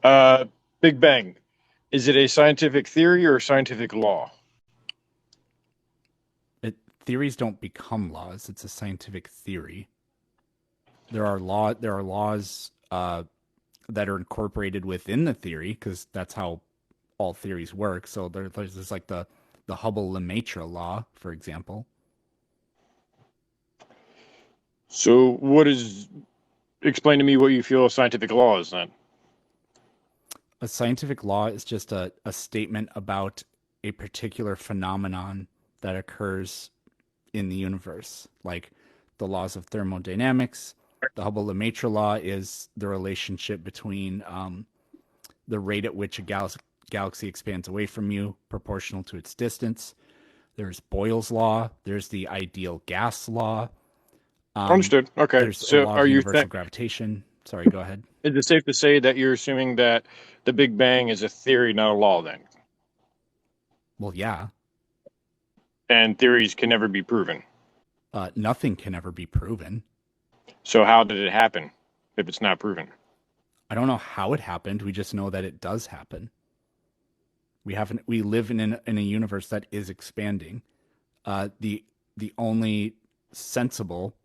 Uh, Big Bang. Is it a scientific theory or a scientific law? Theories don't become laws. It's a scientific theory. There are laws that are incorporated within the theory because that's how all theories work. So there's like the Hubble-Lemaitre law, for example. So, what is explain to me what you feel a scientific law is then? A scientific law is just a statement about a particular phenomenon that occurs in the universe, like the laws of thermodynamics. The Hubble-Lemaitre law is the relationship between the rate at which a galaxy expands away from you proportional to its distance. There's Boyle's law. There's the ideal gas law. Um, Understood. Okay. there's a So, law of are you universal gravitation. Sorry, go ahead. is it safe to say that you're assuming that the Big Bang is a theory, not a law, then? Well, yeah, And theories can never be proven. nothing can ever be proven. So, how did it happen if it's not proven? I don't know how it happened. We just know that it does happen. We haven't. We live in a universe that is expanding. The only sensible,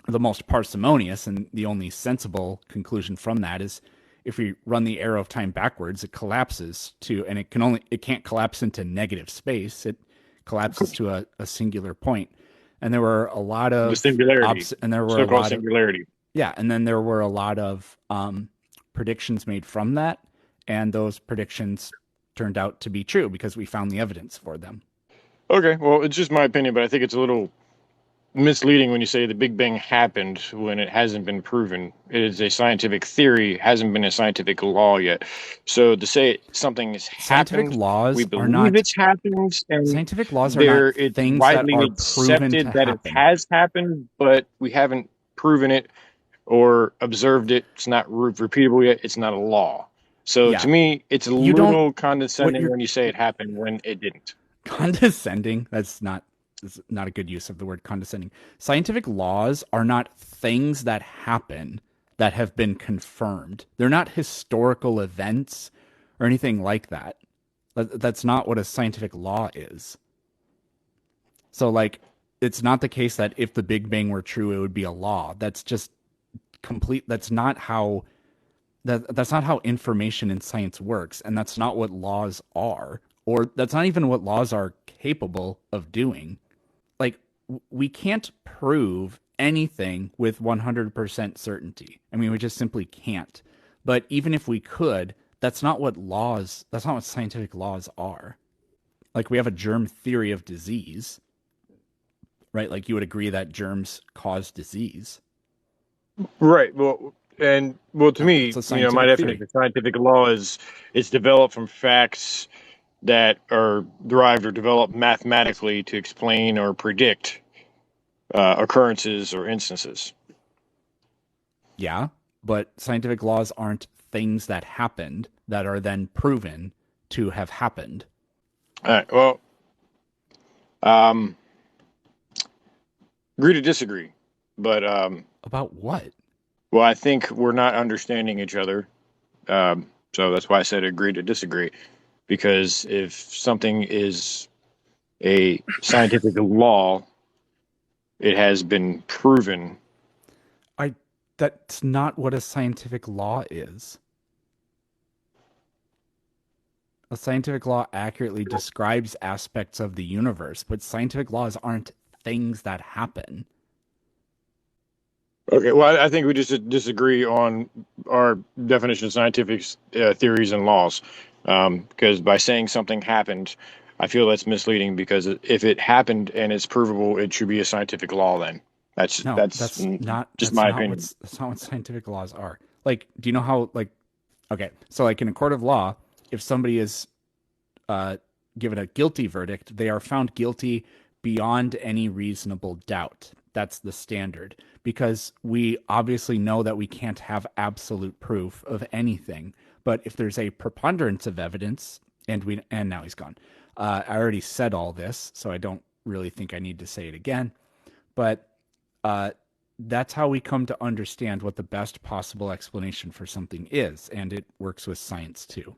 the most parsimonious, and the only sensible conclusion from that is if we run the arrow of time backwards, it collapses to, and it can't collapse into negative space. It collapses to a singular point. And there were a lot The of singularity, and there were a so-called lot of singularity. yeah, and then there were a lot of predictions made from that, and those predictions turned out to be true because we found the evidence for them. Okay, well, it's just my opinion, but I think it's a little misleading when you say the Big Bang happened when it hasn't been proven. It is a scientific theory, hasn't been a scientific law yet. So to say something has Scientific happened, we laws are believe not it's happened, and scientific laws are not there it's things that widely are proven to accepted that it happen. has happened, but we haven't proven it or observed it. It's not repeatable yet. It's not a law. So Yeah, to me, it's a you don't little what condescending you're when you say it happened when it didn't. condescending. That's not a good use of the word condescending. Scientific laws are not things that happen that have been confirmed. They're not historical events or anything like that. That's not what a scientific law is. So like it's not the case that if the Big Bang were true it would be a law. That's just complete that's not how information in science works, and that's not what laws are, or that's not even what laws are capable of doing. Like we can't prove anything with 100% certainty. I mean, we just simply can't. But even if we could, that's not what scientific laws are. Like we have a germ theory of disease, right? Like you would agree that germs cause disease. Right. Well, and well, to That's me, a my scientific definition theory. of scientific law is it's developed from facts that are derived or developed mathematically to explain or predict occurrences or instances. Yeah, but scientific laws aren't things that happened that are then proven to have happened. All right. Well, um, agree to disagree, but About what? well, I think we're not understanding each other. So that's why I said agree to disagree. Because if something is a scientific law, it has been proven. I That's not what a scientific law is. A scientific law accurately describes aspects of the universe, but scientific laws aren't things that happen. Okay, well, I think we just disagree on our definition of scientific theories and laws. Because by saying something happened, I feel that's misleading. Because if it happened and it's provable, it should be a scientific law. Then No, that's just that's my not opinion. what's that's not what scientific laws are. Like, do you know how like okay, so like in a court of law, if somebody is uh, given a guilty verdict, they are found guilty beyond any reasonable doubt. That's the standard because we obviously know that we can't have absolute proof of anything. But if there's a preponderance of evidence, and now he's gone. I already said all this, so I don't really think I need to say it again. But uh, that's how we come to understand what the best possible explanation for something is, and it works with science too.